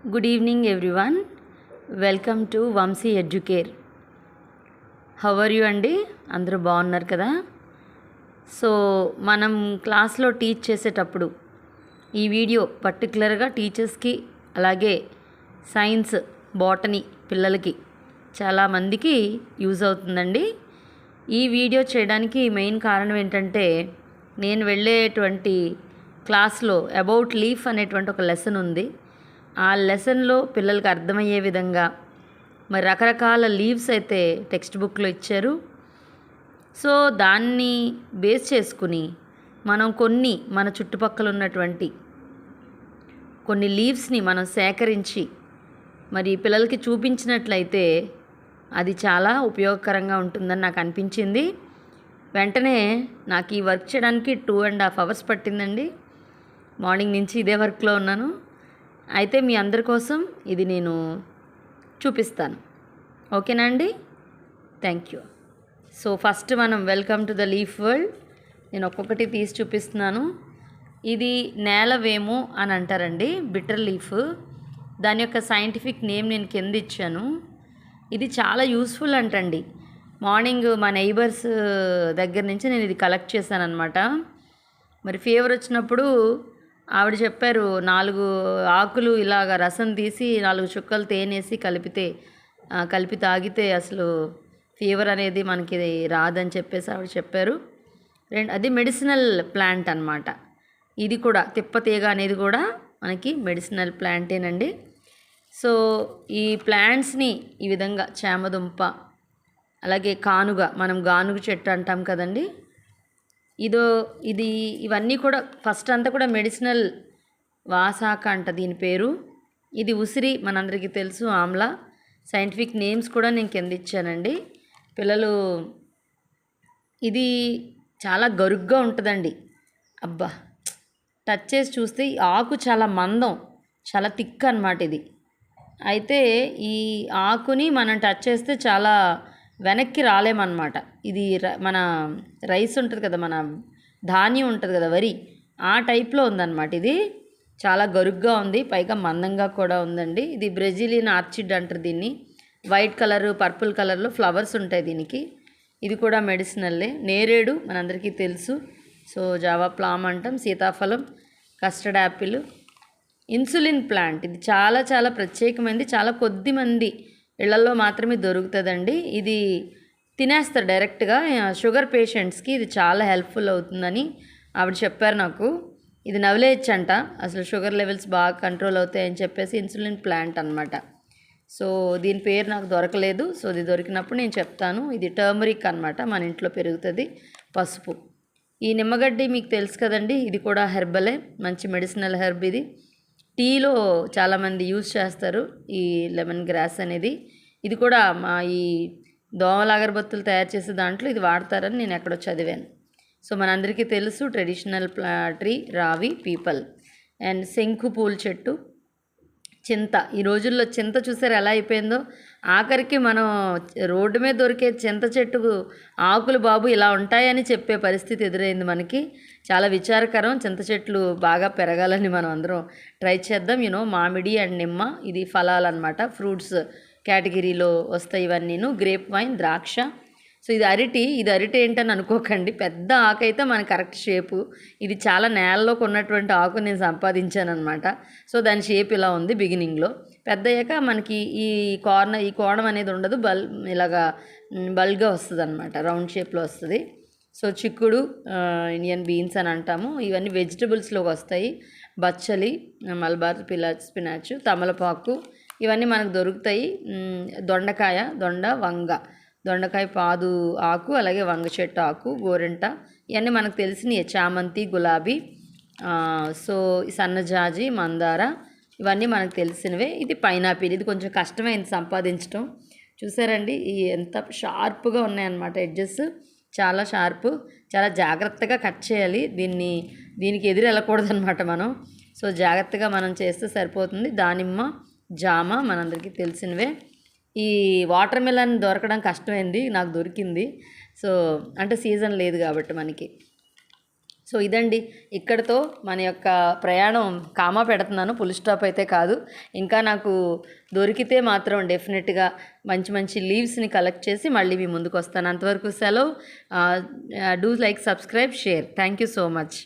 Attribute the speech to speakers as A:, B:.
A: Good evening, everyone. Welcome to Vamsi Educare. How are you అండి? అందరూ బాగున్నారు కదా? సో మనం క్లాస్లో టీచ్ చేసేటప్పుడు ఈ వీడియో పర్టికులర్గా టీచర్స్కి అలాగే సైన్స్ బాటనీ పిల్లలకి చాలామందికి యూజ్ అవుతుందండి. ఈ వీడియో చేయడానికి మెయిన్ కారణం ఏంటంటే నేను వెళ్ళేటువంటి క్లాస్లో అబౌట్ లీఫ్ అనేటువంటి ఒక లెసన్ ఉంది. ఆ లెసన్లో పిల్లలకి అర్థమయ్యే విధంగా మరి రకరకాల లీవ్స్ అయితే టెక్స్ట్ బుక్లో ఇచ్చారు. సో దాన్ని బేస్ చేసుకుని మనం మన చుట్టుపక్కల ఉన్నటువంటి కొన్ని లీవ్స్ని మనం సేకరించి మరి పిల్లలకి చూపించినట్లయితే అది చాలా ఉపయోగకరంగా ఉంటుందని నాకు అనిపించింది. వెంటనే నాకు ఈ వర్క్ చేయడానికి 2.5 hours పట్టిందండి. మార్నింగ్ నుంచి ఇదే వర్క్లో ఉన్నాను. అయితే మీ అందరి కోసం ఇది నేను చూపిస్తాను. ఓకేనా అండి? Thank you. సో ఫస్ట్ మనం welcome to the leaf world. నేను ఒక్కొక్కటి తీసి చూపిస్తున్నాను. ఇది నేలవేము అని అంటారండి, బిటర్ లీఫ్. దాని యొక్క సైంటిఫిక్ నేమ్ నేను కింద ఇచ్చాను. ఇది చాలా యూస్ఫుల్ అంటండి. మార్నింగ్ మా నైబర్స్ దగ్గర నుంచి నేను ఇది కలెక్ట్ చేశాను అనమాట. మరి ఫీవర్ వచ్చినప్పుడు ఆవిడ చెప్పారు, 4 ఆకులు ఇలాగ రసం తీసి 4 చుక్కలు తేనేసి కలిపి తాగితే అసలు ఫీవర్ అనేది మనకి రాదని చెప్పేసి ఆవిడ చెప్పారు. అది మెడిసినల్ ప్లాంట్ అనమాట. ఇది కూడా తిప్పతీగ అనేది కూడా మనకి మెడిసినల్ ప్లాంటేనండి. సో ఈ ప్లాంట్స్ని ఈ విధంగా చామదుంప, అలాగే కానుగ, మనం గానుగ చెట్టు అంటాం కదండి, ఇవన్నీ కూడా ఫస్ట్ అంతా కూడా మెడిసినల్ వాసాక అంట దీని పేరు. ఇది ఉసిరి మనందరికీ తెలుసు, ఆమ్లా. సైంటిఫిక్ నేమ్స్ కూడా నేను కింద ఇచ్చానండి. పిల్లలు ఇది చాలా గరుగ్గా ఉంటుందండి. అబ్బా, టచ్ చేసి చూస్తే ఆకు చాలా మందం, చాలా థిక్ అనమాట ఇది. అయితే ఈ ఆకుని మనం టచ్ చేస్తే చాలా వెనక్కి రాలేమన్నమాట. ఇది మన రైస్ ఉంటుంది కదా, మన ధాన్యం ఉంటుంది కదా, వరి, ఆ టైప్లో ఉందన్నమాట. ఇది చాలా గరుగ్గా ఉంది, పైగా మందంగా కూడా ఉందండి. ఇది బ్రెజిలియన్ ఆర్చిడ్ అంటారు దీన్ని. వైట్ కలర్, పర్పుల్ కలర్లో ఫ్లవర్స్ ఉంటాయి దీనికి. ఇది కూడా మెడిసినల్లే. నేరేడు మనందరికీ తెలుసు. సో జావా ప్లామ్ అంటాం. సీతాఫలం, కస్టర్డ్ యాపిల్, ఇన్సులిన్ ప్లాంట్. ఇది చాలా చాలా ప్రత్యేకమైనది. చాలా కొద్ది మంది ఇళ్లలో మాత్రమే దొరుకుతుందండి. ఇది తినేస్తారు డైరెక్ట్గా. షుగర్ పేషెంట్స్కి ఇది చాలా హెల్ప్ఫుల్ అవుతుందని ఆవిడ చెప్పారు నాకు. ఇది నవలేయచ్చంట, అసలు షుగర్ లెవెల్స్ బాగా కంట్రోల్ అవుతాయని చెప్పేసి. ఇన్సులిన్ ప్లాంట్ అనమాట. సో దీని పేరు నాకు దొరకలేదు. సో ఇది దొరికినప్పుడు నేను చెప్తాను. ఇది టర్మరిక్ అనమాట, మన ఇంట్లో పెరుగుతుంది, పసుపు. ఈ నిమ్మగడ్డి మీకు తెలుసు కదండి, ఇది కూడా హెర్బలే, మంచి మెడిసినల్ హెర్బ్. ఇది టీలో చాలామంది యూజ్ చేస్తారు ఈ లెమన్ గ్రాస్ అనేది. ఇది కూడా మా ఈ దోమల అగరబత్తులు తయారు చేసే దాంట్లో ఇది వాడతారని నేను ఎక్కడో చదివాను. సో మనందరికీ తెలుసు ట్రెడిషనల్ ట్రీ రావి, పీపల్. అండ్ శంకు పూల చెట్టు, చింత. ఈ రోజుల్లో చింత చూసారు ఎలా అయిపోయిందో. ఆఖరికి మనం రోడ్డు మీద దొరికే చింత చెట్టుకు ఆకులు బాబు ఇలా ఉంటాయని చెప్పే పరిస్థితి ఎదురైంది మనకి. చాలా విచారకరం. చింత చెట్లు బాగా పెరగాలని మనం అందరం ట్రై చేద్దాం. మామిడి అండ్ నిమ్మ, ఇది ఫలాలు అనమాట, ఫ్రూట్స్ కేటగిరీలో వస్తాయి ఇవన్నీను. గ్రేప్ వైన్, ద్రాక్ష. సో ఇది అరటి ఏంటని అనుకోకండి, పెద్ద ఆకు అయితే మన కరెక్ట్ షేపు. ఇది చాలా నేలలోకి ఉన్నటువంటి ఆకు నేను సంపాదించాను అనమాట. సో దాని షేప్ ఇలా ఉంది బిగినింగ్లో. పెద్ద అయ్యాక మనకి ఈ కోణం అనేది ఉండదు, ఇలాగా బల్గా వస్తుంది అనమాట, రౌండ్ షేప్లో వస్తుంది. సో చిక్కుడు, ఇండియన్ బీన్స్ అని అంటాము. ఇవన్నీ వెజిటబుల్స్లోకి వస్తాయి. బచ్చలి, మల్బార్ స్పినాచ్, తమలపాకు, ఇవన్నీ మనకు దొరుకుతాయి. దొండకాయ పాదు ఆకు, అలాగే వంగ చెట్టు ఆకు, గోరెంట, ఇవన్నీ మనకు తెలిసినవి. చామంతి, గులాబీ, సో సన్నజాజి, మందార, ఇవన్నీ మనకు తెలిసినవే. ఇది పైనాపిల్. ఇది కొంచెం కష్టమైంది సంపాదించడం. చూసారండి ఎంత షార్ప్గా ఉన్నాయన్నమాట ఎడ్జెస్, చాలా షార్ప్. చాలా జాగ్రత్తగా కట్ చేయాలి దీనికి ఎదురు వెళ్ళకూడదు అనమాట మనం. సో జాగ్రత్తగా మనం చేస్తే సరిపోతుంది. దానిమ్మ, జామ మనందరికీ తెలిసినవే. ఈ వాటర్ మిలన్ దొరకడం కష్టమైంది, నాకు దొరికింది. సో అంటే సీజన్ లేదు కాబట్టి మనకి. సో ఇదండి, ఇక్కడితో మన యొక్క ప్రయాణం కామా పెడుతున్నాను, ఫుల్ స్టాప్ అయితే కాదు. ఇంకా నాకు దొరికితే మాత్రం డెఫినెట్గా మంచి మంచి లీవ్స్ని కలెక్ట్ చేసి మళ్ళీ మీ ముందుకు వస్తాను. అంతవరకు సెలవు. Do like, subscribe, share. Thank you so much.